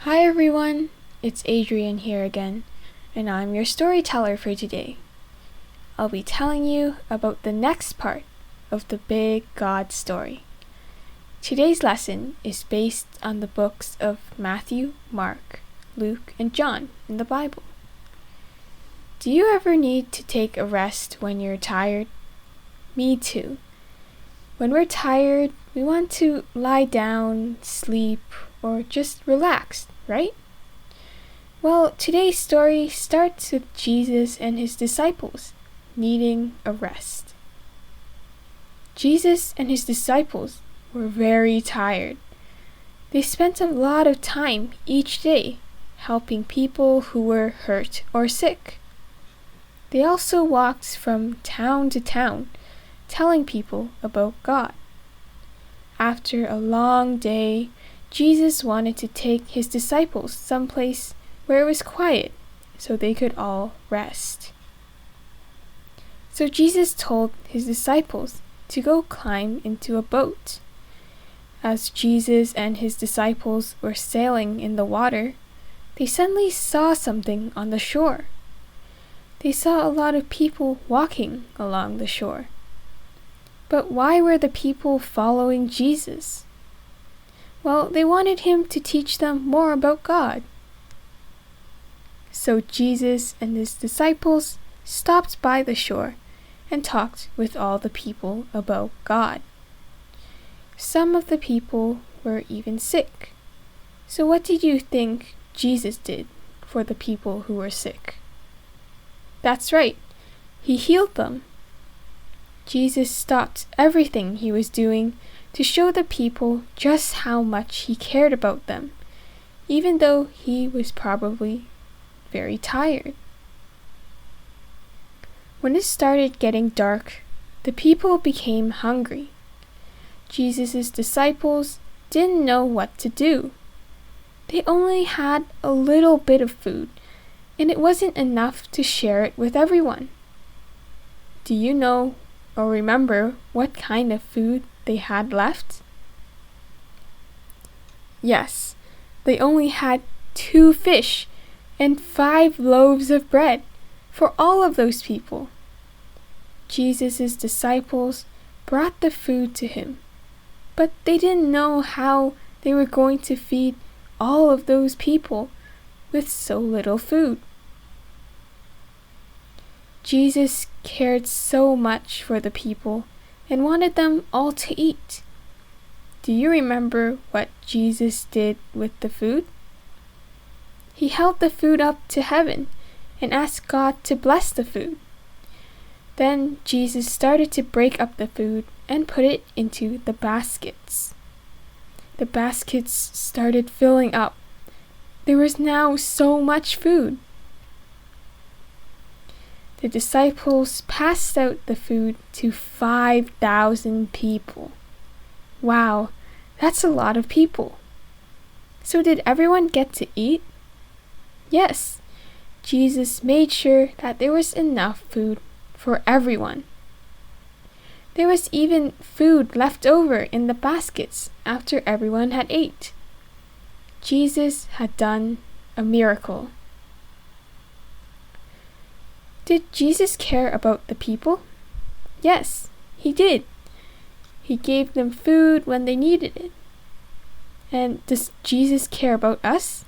Hi everyone, it's Adrian here again, and I'm your storyteller for today. I'll be telling you about the next part of the Big God story. Today's lesson is based on the books of Matthew, Mark, Luke, and John in the Bible. Do you ever need to take a rest when you're tired? Me too. When we're tired, we want to lie down, sleep, or just relax, right? Well, today's story starts with Jesus and his disciples needing a rest. Jesus and his disciples were very tired. They spent a lot of time each day helping people who were hurt or sick. They also walked from town to town telling people about God. After a long day, Jesus wanted to take his disciples someplace where it was quiet so they could all rest. So Jesus told his disciples to go climb into a boat. As Jesus and his disciples were sailing in the water, they suddenly saw something on the shore. They saw a lot of people walking along the shore. But why were the people following Jesus? Well, they wanted him to teach them more about God. So Jesus and his disciples stopped by the shore and talked with all the people about God. Some of the people were even sick. So what did you think Jesus did for the people who were sick? That's right, he healed them. Jesus stopped everything he was doing to show the people just how much he cared about them, even though he was probably very tired. When it started getting dark, the people became hungry. Jesus' disciples didn't know what to do. They only had a little bit of food, and it wasn't enough to share it with everyone. Do you know or remember what kind of food they had left? Yes, they only had 2 fish and 5 loaves of bread for all of those people. Jesus' disciples brought the food to him, but they didn't know how they were going to feed all of those people with so little food. Jesus cared so much for the people and wanted them all to eat. Do you remember what Jesus did with the food? He held the food up to heaven and asked God to bless the food. Then Jesus started to break up the food and put it into the baskets. The baskets started filling up. There was now so much food. The disciples passed out the food to 5,000 people. Wow, that's a lot of people. So did everyone get to eat? Yes, Jesus made sure that there was enough food for everyone. There was even food left over in the baskets after everyone had ate. Jesus had done a miracle. Did Jesus care about the people? Yes, he did. He gave them food when they needed it. And does Jesus care about us?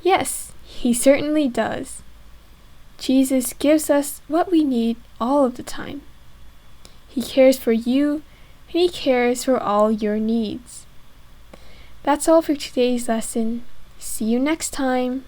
Yes, he certainly does. Jesus gives us what we need all of the time. He cares for you, and he cares for all your needs. That's all for today's lesson. See you next time.